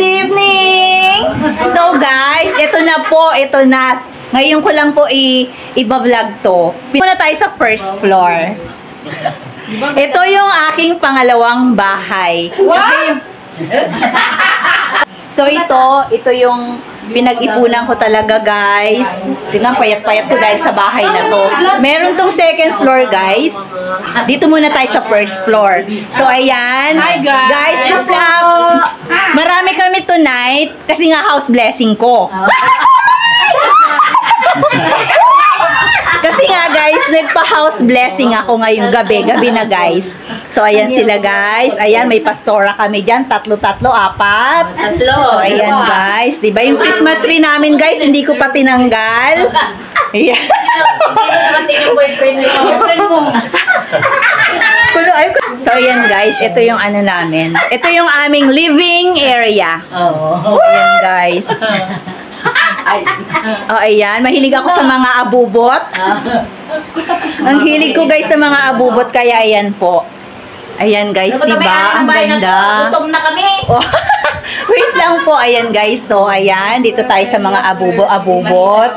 good evening! So guys, ito na po, ito na. Ngayon ko lang po i-vlog to. Muna tayo sa first floor. Ito yung aking pangalawang bahay. So ito yung pinag-ipunan ko talaga guys. Tingnan, payat-payat ko dahil sa bahay na to. Meron tong second floor guys. Dito muna tayo sa first floor. So ayan. Hi guys! Guys, marami kami tonight kasi nga house blessing ko. Kasi nga guys, nagpa-house blessing ako ngayong gabi na guys. So ayan sila guys. Ayan, may pastora kami dyan. Tatlo, apat. So ayan guys. Diba yung Christmas tree namin guys, hindi ko pa tinanggal. Ayan. So ayan guys, ito yung ano namin. Ito yung aming living area. Ayan guys. Oh, ayan. Mahilig ako sa mga abubot. Ang hilig ko guys sa mga abubot, kaya ayan po. Ayan guys, diba? Ang ganda. Gutom na kami. Oh, wait lang po. Ayan guys. So, ayan. Dito tayo sa mga abubot.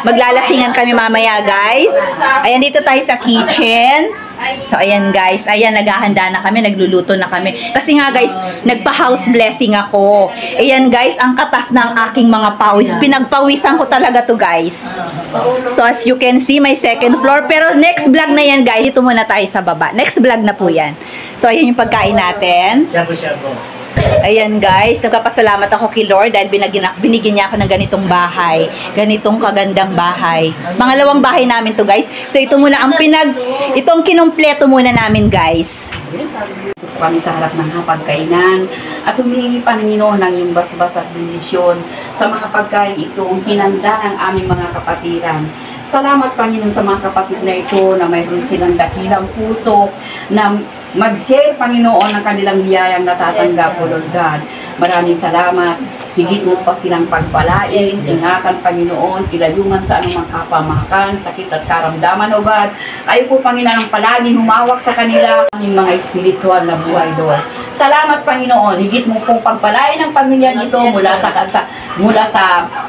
Maglalasingan kami mamaya guys. Ayan, dito tayo sa kitchen. So, ayan guys. Ayan, naghahanda na kami. Nagluluto na kami. Kasi nga guys, nagpa-house blessing ako. Ayan guys, ang katas ng aking mga pawis. Pinagpawisan ko talaga to guys. So, as you can see, my second floor. Pero next vlog na yan guys. Dito muna tayo sa baba. Next vlog na po yan. So, ayan yung pagkain natin. Ayan guys, nagpapasalamat ako kay Lord dahil binigyan niya ako ng ganitong bahay. Ganitong kagandang bahay. Pangalawang bahay namin to guys. So ito muna ang itong kinumpleto muna namin guys. Kami sa harap ng hapagkainan at humihingi pa ng Ginoo ng iyong basbas at bendisyon sa mga pagkain itong hinanda ng aming mga kapatiran. Salamat Panginoon sa mga kapatid na ito na mayroon silang dakilang puso na mag-share Panginoon ng kanilang biyayang natatanggap po Lord God. Maraming salamat. Higit mo pa silang pagpalain, ingatan Panginoon, ilayungan sa anumang kapamahakan, sakit at karamdaman o God. Kayo po Panginoon palaging humawak sa kanila ng mga espiritual na buhay Lord. Salamat Panginoon, higit mo pong pagpalain ng pamilya nito mula sa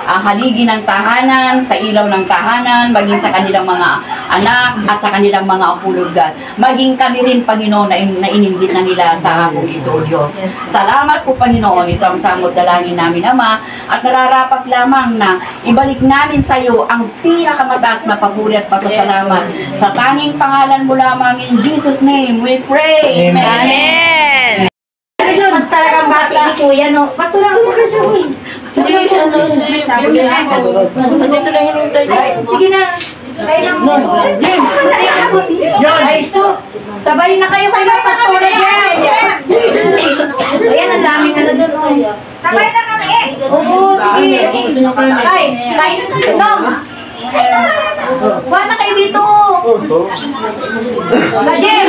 haligi ng tahanan, sa ilaw ng tahanan, maging sa kanilang mga anak at sa kanilang mga apo Lord God. Maging kami rin Panginoon na ininggit na nila sa hapong ito Diyos. Salamat po Panginoon, ito ang samot dalangin namin Ama, at nararapat lamang na ibalik namin sa iyo ang pinakamataas na papuri at pasasalamat. Sa tanging pangalan mo lamang, in Jesus' name we pray. Amen. Mas talagang bati ni Kuya, no? Basto lang ako kasi. Sige na. Ay, sus! Sabay na kayo kayo, pastora dyan! Ayan, ang daming ano doon. Sabay na kami eh! Oo, sige! Ay, tayo na Buwan na kayo dito! Kajem!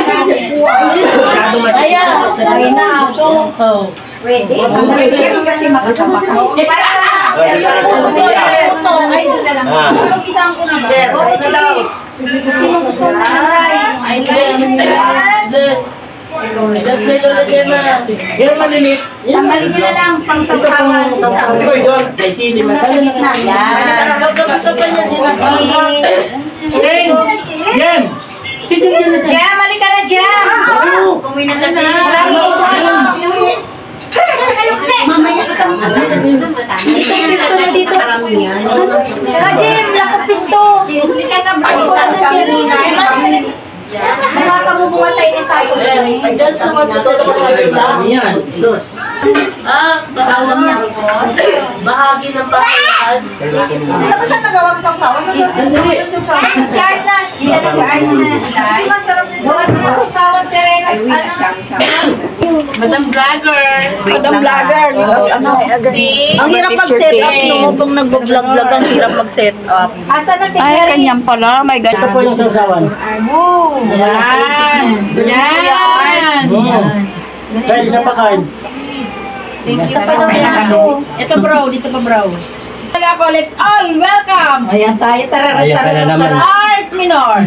Ayan! Sabay na ako! Ready? Ready kasi makakabaka. Ay, doon na lang. Isang ko naman. Sino gusto mo ng rice? Ay, Just may lola Gemma. Yung malilit. Tanggalin nyo na lang pang sasawan. Ito ko yun. Nasa gitna. Yan. Gusto pa niya Jem! Jam, mali ka na Jam! Kumuwi na kasi. Mamaya ka kang dito pisto na dito. Saka Jim, lakot pisto. Hindi ka na bro. Makakamubungan tayo ng tayo. Diyan sa bahagi ng pangalaman. Ano ba siya nagawa ko sa usawa? Si Arnas. Si Arnas. Si masarap na gawa na sa usawa. Si Renas. Madam Vlogger. Madam Vlogger. Ang hirap mag-set up nung pang nag-vlog-vlog. Ang hirap mag-set up. Asa na si Jerry? Ay, kanyang pala. My God. Ito po yung sausawan. Yan. Kaya isa pa kain. Isa pa daw yan. Ito bro, dito pa bro. Kaya po, let's all welcome Ayan tayo. Ayan ka na naman. Art Minor.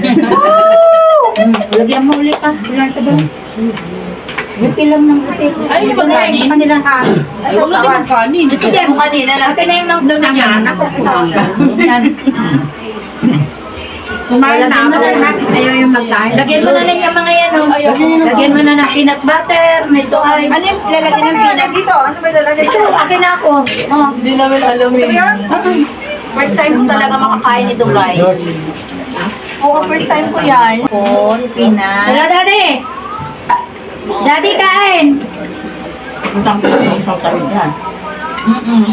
Lagyan mo ulit ah. Wala siya ba? Yung pilam ng puti. Ay, yung kanin. Sa kanilang kanin. Ay, wala naman kanin. Hindi, yung kanina na. Akin na yung mga Doon naman, ako Yan. kumain na ako. Ayaw yung magkain. Lagyan mo na lang yung mga yan, oh. Lagyan mo na ng peanut butter. Ito ay... Ano yung lalagyan ng peanut? Dito, ano ba ilalagay Ito, akin na ako. Oh. Hindi namin alam eh. First time ko talaga makakain ito, guys. Oo, first time ko yan. Oh, peanut. Wala, Daddy! Daddy, kain!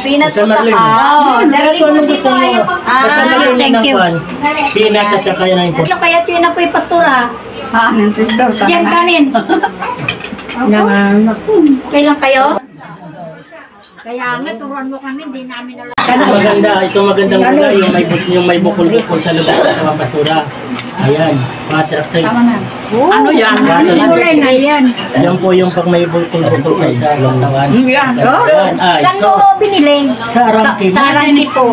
Peanut Basta ko sa Marlene. Oo, Pero kung ano gusto mo, basta Marlene thank ng you. pan. Peanut at saka yan ang import. Ano kaya peanut ko yung pastora? Ah, ng sister. Yan, kanin. Kailan kayo? Kaya nga, turuan mo kami, hindi namin alam. Ito maganda, ito magandang gulay, yung may bukol-bukol sa lugar sa mga pastura. Ayan, patrick Ano yan? Kulay na yan. Yan po yung pag may bukol-bukol kayo sa lantawan. Yan. Ayan, ay, Saan so, mo binili? sa Arangki. Sa Arangki po.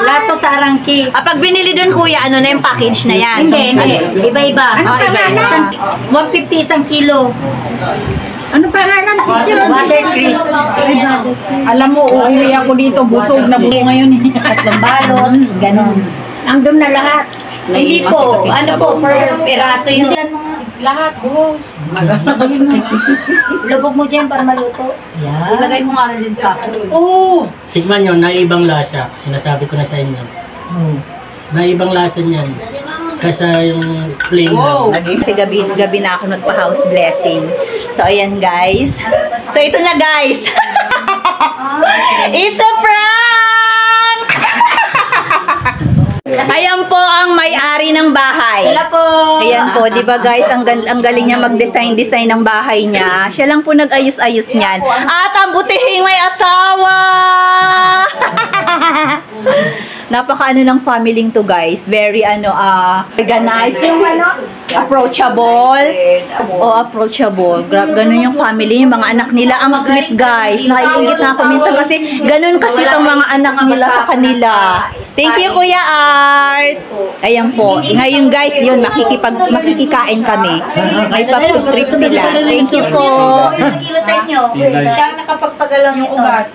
Lahat to sa Arangki. Pag binili doon, kuya, ano na yung package na yan? Hindi. Iba-iba. Ano pangalan? 150 isang kilo. Ano pangalan? Water crisp. Alam mo, uuwi ako dito, busog na buo ngayon. Tatlong balot. Ganon. Andun na lahat. Hindi po. Ano po, per peraso yun. Lahat, boss. Lubog mo dyan para maluto. Yan. Ilagay mo nga na din sa akin. Oo! Tignan nyo, naibang lasa. Sinasabi ko na sa inyo. Naibang lasa niyan. Kasa yung plain lang. Kasi gabi na ako nagpa-house blessing. So, ayan guys. So, ito na guys. It's a prank! Ayan po ang may-ari ng bahay. Hello po! Ayan po, di ba guys, ang galing niya mag-design ng bahay niya. Siya lang po nag-ayos-ayos niyan. At ang butihing may asawa! Napaka-ano ng family to guys. Very organized. Yung approachable. Approachable. Ganun yung family. Yung mga anak nila. Ang sweet guys. Nakikingit na ako minsan kasi ganun ka-sweet ang mga anak nila sa kanila. Thank you Kuya Art. Ayan po. Ngayon guys, yun, makikikain kami. May pa-food trip sila. Thank you po. Ilang kilo sa inyo? Siya ang nakapagpagalaw ng ugat.